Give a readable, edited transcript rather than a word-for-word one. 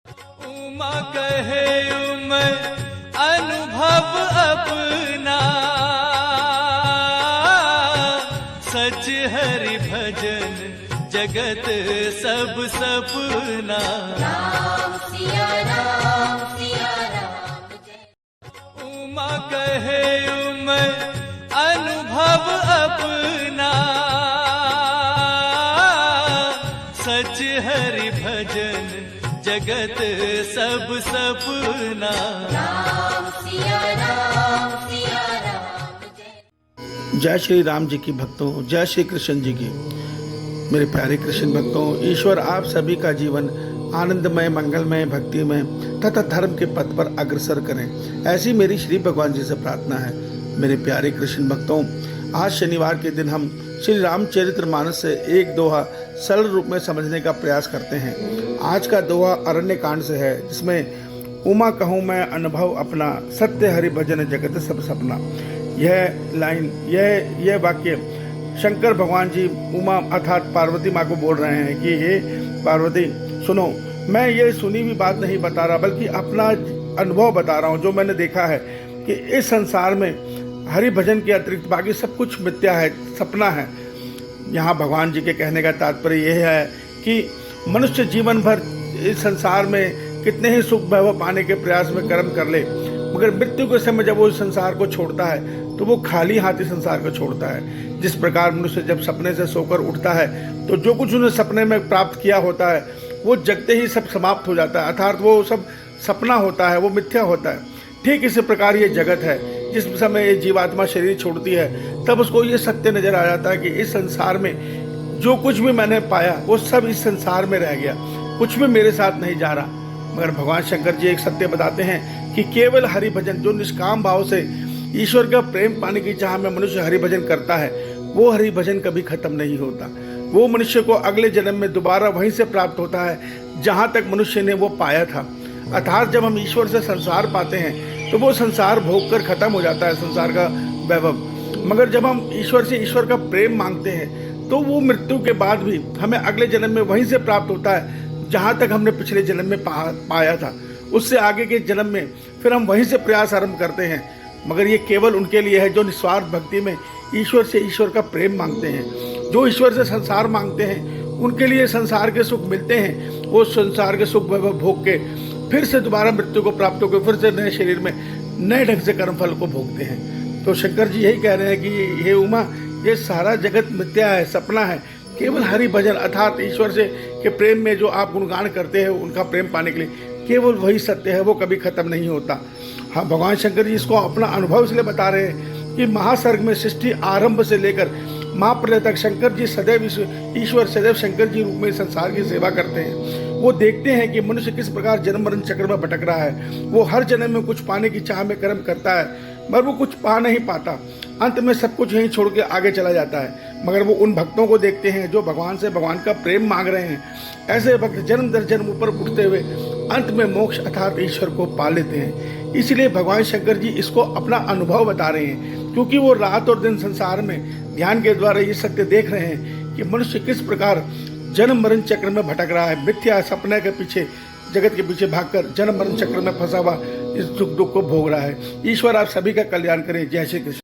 उमा कहे मैं अनुभव अपना, सच हरि भजन जगत सब सपना। राम सिया राम सिया राम जय। उमा कहे मैं अनुभव अपना, सच हरि भजन जगत सब सपना। राम सिया राम सिया राम जय। जय श्री राम जी की भक्तों, जय श्री कृष्ण जी की। मेरे प्यारे कृष्ण भक्तों, ईश्वर आप सभी का जीवन आनंदमय, मंगलमय, भक्तिमय तथा धर्म के पथ पर अग्रसर करें, ऐसी मेरी श्री भगवान जी से प्रार्थना है। मेरे प्यारे कृष्ण भक्तों, आज शनिवार के दिन हम श्री रामचरितमानस से एक दोहा सरल रूप में समझने का प्रयास करते हैं। आज का दोहा अरण्य कांड से है, जिसमें उमा कहूँ मैं अनुभव अपना, सत्य हरि भजन जगत सब सपना। यह लाइन, यह वाक्य शंकर भगवान जी उमा अर्थात पार्वती माँ को बोल रहे हैं कि हे पार्वती सुनो, मैं ये सुनी हुई बात नहीं बता रहा, बल्कि अपना अनुभव बता रहा हूँ। जो मैंने देखा है कि इस संसार में हरि भजन के अतिरिक्त बाकी सब कुछ मिथ्या है, सपना है। यहाँ भगवान जी के कहने का तात्पर्य यह है कि मनुष्य जीवन भर इस संसार में कितने ही सुख वैभव पाने के प्रयास में कर्म कर ले, मगर मृत्यु के समय जब वो इस संसार को छोड़ता है तो वो खाली हाथ इस संसार को छोड़ता है। जिस प्रकार मनुष्य जब सपने से सोकर उठता है तो जो कुछ उसने सपने में प्राप्त किया होता है वो जगते ही सब समाप्त हो जाता है, अर्थात वो सब सपना होता है, वो मिथ्या होता है। ठीक इसी प्रकार ये जगत है, जिस समय ये जीवात्मा शरीर छोड़ती है तब उसको ये सत्य नजर आ जाता है कि इस संसार में जो कुछ भी मैंने पाया वो सब इस संसार में रह गया, कुछ भी मेरे साथ नहीं जा रहा। मगर भगवान शंकर जी एक सत्य बताते हैं कि केवल हरि भजन, जो निष्काम भाव से ईश्वर का प्रेम पाने की चाह में मनुष्य हरि भजन करता है, वो हरि भजन कभी खत्म नहीं होता। वो मनुष्य को अगले जन्म में दोबारा वहीं से प्राप्त होता है जहां तक मनुष्य ने वो पाया था। अर्थात जब हम ईश्वर से संसार पाते हैं तो वो संसार भोग कर खत्म हो जाता है, संसार का वैभव। मगर जब हम ईश्वर से ईश्वर का प्रेम मांगते हैं तो वो मृत्यु के बाद भी हमें अगले जन्म में वहीं से प्राप्त होता है जहां तक हमने पिछले जन्म में पाया था। उससे आगे के जन्म में फिर हम वहीं से प्रयास आरंभ करते हैं। मगर ये केवल उनके लिए है जो निस्वार्थ भक्ति में ईश्वर से ईश्वर का प्रेम मांगते हैं। जो ईश्वर से संसार मांगते हैं उनके लिए संसार के सुख मिलते हैं, वो संसार के सुख भोग के फिर से दोबारा मृत्यु को प्राप्त होकर फिर से नए शरीर में नए ढंग से कर्मफल को भोगते हैं। तो शंकर जी यही कह रहे हैं कि हे उमा, ये सारा जगत मिथ्या है, सपना है। केवल हरि भजन अर्थात ईश्वर से के प्रेम में जो आप गुणगान करते हैं, उनका प्रेम पाने के लिए केवल वही सत्य है, वो कभी खत्म नहीं होता। हाँ, भगवान शंकर जी इसको अपना अनुभव इसलिए बता रहे हैं कि महासर्ग में सृष्टि आरंभ से लेकर महाप्रलय तक शंकर जी सदैव ईश्वर सदैव शंकर जी रूप में संसार की सेवा करते हैं। वो देखते हैं कि मनुष्य किस प्रकार जन्म मरण चक्र में भटक रहा है। वो हर जन्म में कुछ पाने की चाह में कर्म करता है मगर वो कुछ पा नहीं पाता, अंत में सब कुछ यहीं छोड़ के आगे चला जाता है। मगर वो उन भक्तों को देखते हैं जो भगवान से भगवान का प्रेम मांग रहे हैं। ऐसे भक्त जन्म दर जन्म ऊपर उठते हुए अंत में मोक्ष अर्थात ईश्वर को पा लेते हैं। इसलिए भगवान शंकर जी इसको अपना अनुभव बता रहे हैं, क्योंकि वो रात और दिन संसार में ध्यान के द्वारा ये सत्य देख रहे हैं कि मनुष्य किस प्रकार जन्म मरण चक्र में भटक रहा है, मिथ्या सपने के पीछे, जगत के पीछे भागकर जन्म मरण चक्र में फंसा हुआ इस दुख को भोग रहा है। ईश्वर आप सभी का कल्याण करें। जय श्री कृष्ण।